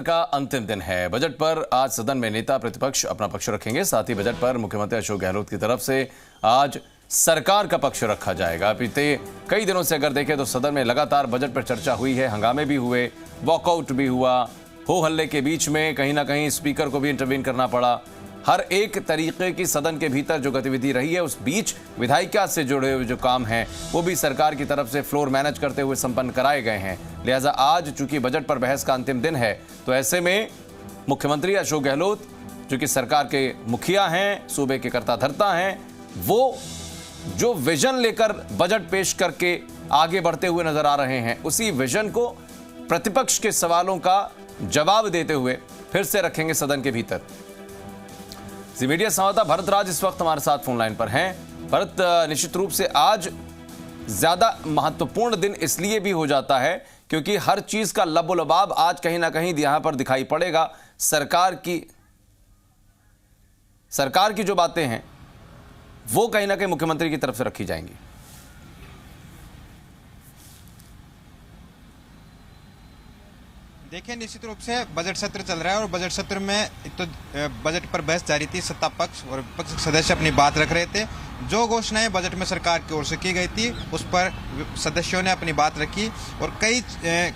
का अंतिम दिन है। बजट पर आज सदन में नेता प्रतिपक्ष अपना पक्ष रखेंगे। साथ ही बजट पर मुख्यमंत्री अशोक गहलोत की तरफ से आज सरकार का पक्ष रखा जाएगा। बीते कई दिनों से अगर देखें तो सदन में लगातार बजट पर चर्चा हुई है, हंगामे भी हुए, वॉकआउट भी हुआ, हो हल्ले के बीच में कहीं ना कहीं स्पीकर को भी इंटरवीन करना पड़ा। हर एक तरीके की सदन के भीतर जो गतिविधि रही है, उस बीच विधायिका से जुड़े हुए जो काम हैं वो भी सरकार की तरफ से फ्लोर मैनेज करते हुए संपन्न कराए गए हैं। लिहाजा आज चूंकि बजट पर बहस का अंतिम दिन है, तो ऐसे में मुख्यमंत्री अशोक गहलोत जो कि सरकार के मुखिया हैं, सूबे के कर्ता धर्ता हैं, वो जो विजन लेकर बजट पेश करके आगे बढ़ते हुए नजर आ रहे हैं, उसी विजन को प्रतिपक्ष के सवालों का जवाब देते हुए फिर से रखेंगे सदन के भीतर। जी मीडिया संवाददाता भरत राज इस वक्त हमारे साथ फोन लाइन पर हैं। भरत, निश्चित रूप से आज ज्यादा महत्वपूर्ण दिन इसलिए भी हो जाता है क्योंकि हर चीज का लबोलबाब आज कहीं ना कहीं यहां पर दिखाई पड़ेगा। सरकार की जो बातें हैं वो कहीं ना कहीं मुख्यमंत्री की तरफ से रखी जाएंगी। देखिए, निश्चित रूप से बजट सत्र चल रहा है और बजट सत्र में एक तो बजट पर बहस जारी थी। सत्ता पक्ष और विपक्ष के सदस्य अपनी बात रख रहे थे। जो घोषणाएं बजट में सरकार की ओर से की गई थी उस पर सदस्यों ने अपनी बात रखी और कई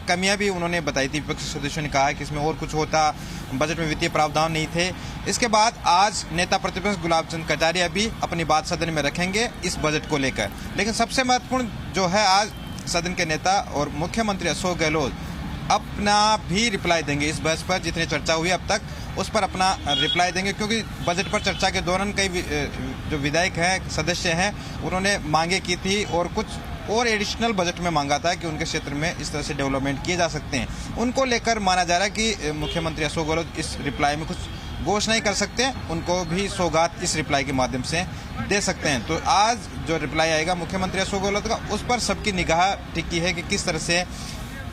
कमियां भी उन्होंने बताई थी। विपक्ष सदस्यों ने कहा कि इसमें और कुछ होता, बजट में वित्तीय प्रावधान नहीं थे। इसके बाद आज नेता प्रतिपक्ष गुलाब चंद कटारिया भी अपनी बात सदन में रखेंगे इस बजट को लेकर। लेकिन सबसे महत्वपूर्ण जो है, आज सदन के नेता और मुख्यमंत्री अशोक गहलोत अपना भी रिप्लाई देंगे इस बहस पर। जितनी चर्चा हुई अब तक उस पर अपना रिप्लाई देंगे, क्योंकि बजट पर चर्चा के दौरान कई जो विधायक हैं, सदस्य हैं, उन्होंने मांगे की थी और कुछ और एडिशनल बजट में मांगा था कि उनके क्षेत्र में इस तरह से डेवलपमेंट किए जा सकते हैं। उनको लेकर माना जा रहा है कि मुख्यमंत्री अशोक गहलोत इस रिप्लाई में कुछ घोषणा कर सकते हैं, उनको भी सौगात इस रिप्लाई के माध्यम से दे सकते हैं। तो आज जो रिप्लाई आएगा मुख्यमंत्री अशोक गहलोत का, उस पर सबकी निगाह टिकी है कि किस तरह से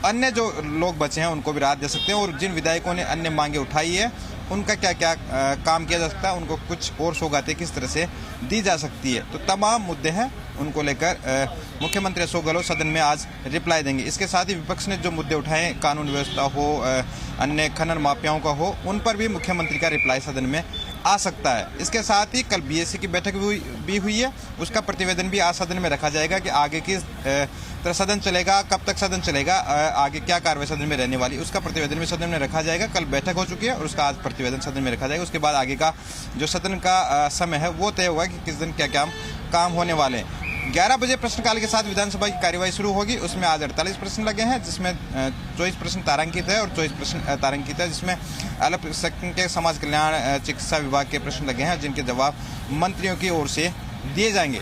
अन्य जो लोग बचे हैं उनको भी राहत दे सकते हैं और जिन विधायकों ने अन्य मांगे उठाई है उनका क्या क्या काम किया जा सकता है, उनको कुछ और सौगातें किस तरह से दी जा सकती है। तो तमाम मुद्दे हैं, उनको लेकर मुख्यमंत्री अशोक गहलोत सदन में आज रिप्लाई देंगे। इसके साथ ही विपक्ष ने जो मुद्दे उठाए, कानून व्यवस्था हो, अन्य खनन माफियाओं का हो, उन पर भी मुख्यमंत्री का रिप्लाई सदन में आ सकता है। इसके साथ ही कल बीएससी की बैठक भी हुई है, उसका प्रतिवेदन भी आज सदन में रखा जाएगा कि आगे किस तरह सदन चलेगा, कब तक सदन चलेगा, आगे क्या कार्रवाई सदन में रहने वाली, उसका प्रतिवेदन भी सदन में रखा जाएगा। कल बैठक हो चुकी है और उसका आज प्रतिवेदन सदन में रखा जाएगा। उसके बाद आगे का जो सदन का समय है वो तय होगा कि किस दिन क्या क्या काम होने वाले हैं। 11 बजे प्रश्नकाल के साथ विधानसभा की कार्यवाही शुरू होगी। उसमें आज 48 प्रश्न लगे हैं, जिसमें 24 प्रश्न तारांकित है और 24 प्रश्न तारांकित है, जिसमें अल्पसंख्यक समाज कल्याण चिकित्सा विभाग के प्रश्न लगे हैं जिनके जवाब मंत्रियों की ओर से दिए जाएंगे।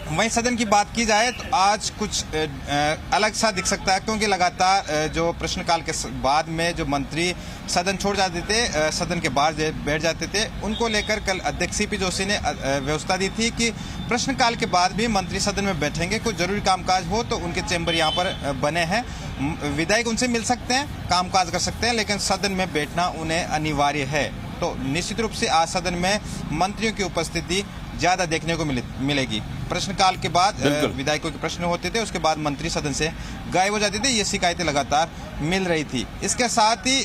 वहीं सदन की बात की जाए तो आज कुछ अलग सा दिख सकता है, क्योंकि लगातार जो प्रश्नकाल के बाद में जो मंत्री सदन छोड़ जाते थे, सदन के बाहर बैठ जाते थे, उनको लेकर कल अध्यक्ष सीपी जोशी ने व्यवस्था दी थी कि प्रश्नकाल के बाद भी मंत्री सदन में बैठेंगे। कोई जरूरी कामकाज हो तो उनके चैम्बर यहाँ पर बने हैं, विधायक उनसे मिल सकते हैं, कामकाज कर सकते हैं, लेकिन सदन में बैठना उन्हें अनिवार्य है। तो निश्चित रूप से आज सदन में मंत्रियों की उपस्थिति ज्यादा देखने को मिलेगी। प्रश्नकाल के बाद विधायकों के प्रश्न होते थे, उसके बाद मंत्री सदन से गायब हो जाते थे। ये शिकायतें लगातार मिल रही थी। इसके साथ ही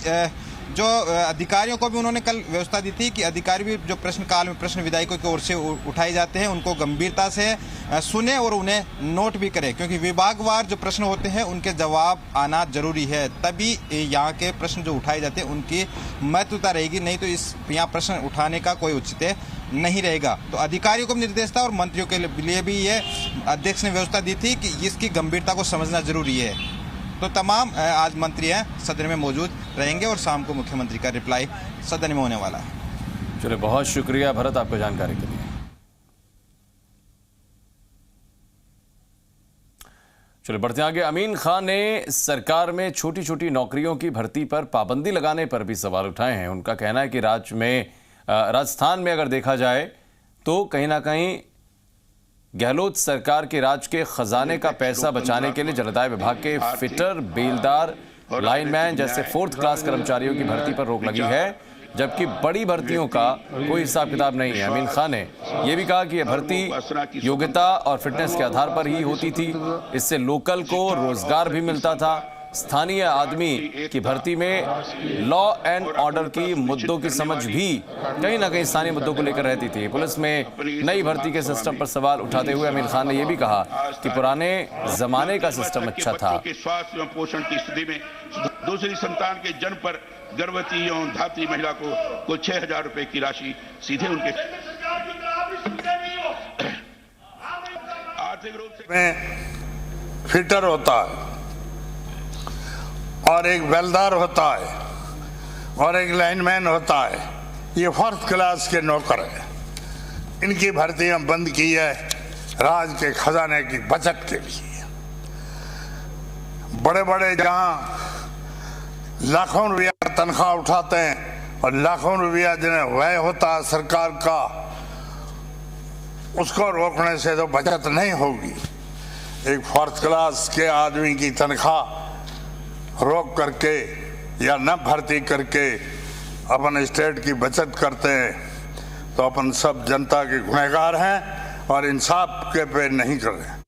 जो अधिकारियों को भी उन्होंने कल व्यवस्था दी थी कि अधिकारी भी जो प्रश्नकाल में प्रश्न विधायकों की ओर से उठाए जाते हैं उनको गंभीरता से सुने और उन्हें नोट भी करें, क्योंकि विभागवार जो प्रश्न होते हैं उनके जवाब आना जरूरी है, तभी यहाँ के प्रश्न जो उठाए जाते हैं उनकी महत्वता रहेगी। नहीं तो यहाँ प्रश्न उठाने का कोई औचित्य नहीं रहेगा। तो अधिकारियों को निर्देश था और मंत्रियों के लिए भी ये अध्यक्ष ने व्यवस्था दी थी कि इसकी गंभीरता को समझना जरूरी है। तो तमाम आज मंत्री हैं सदन में मौजूद रहेंगे और शाम को मुख्यमंत्री का रिप्लाई सदन में होने वाला है। चलिए, बहुत शुक्रिया भरत आपको जानकारी के लिए। चलिए बढ़ते आगे। अमीन खान ने सरकार में छोटी छोटी नौकरियों की भर्ती पर पाबंदी लगाने पर भी सवाल उठाए हैं। उनका कहना है कि राजस्थान में अगर देखा जाए तो कहीं ना कहीं गहलोत सरकार के राज के खजाने का पैसा बचाने के लिए जलदाय विभाग के फिटर, बेलदार, लाइनमैन जैसे 4th क्लास कर्मचारियों की भर्ती पर रोक लगी है, जबकि बड़ी भर्तियों का कोई हिसाब किताब नहीं है। अमीन खान ने यह भी कहा कि यह भर्ती योग्यता और फिटनेस के आधार पर ही होती थी, इससे लोकल को रोजगार भी मिलता था। स्थानीय आदमी की भर्ती में लॉ एंड ऑर्डर की मुद्दों की समझ भी कहीं ना कहीं स्थानीय मुद्दों को लेकर रहती थी। पुलिस में नई भर्ती के सिस्टम पर सवाल उठाते हुए अमीर खान ने यह भी कहा कि पुराने जमाने का सिस्टम अच्छा था। स्वास्थ्य एवं पोषण की स्थिति में दूसरी संतान के जन्म पर गर्भवती एवं धात्री महिला को कुल 6,000 रुपए की राशि सीधे उनके आर्थिक रूप से फिटर होता है और एक बेलदार होता है और एक लाइनमैन होता है। ये फर्स्ट क्लास के नौकर है। इनकी भर्तियां बंद की है राज के खजाने की बचत के लिए। बड़े बड़े जहां लाखों रुपया तनख्वाह उठाते हैं और लाखों रुपया जिन्हें व्यय होता है सरकार का, उसको रोकने से तो बचत नहीं होगी। एक फर्स्ट क्लास के आदमी की तनख्वाह रोक करके या न भर्ती करके अपन स्टेट की बचत करते हैं तो अपन सब जनता के गुनहगार हैं और इंसाफ के पे नहीं कर रहे हैं।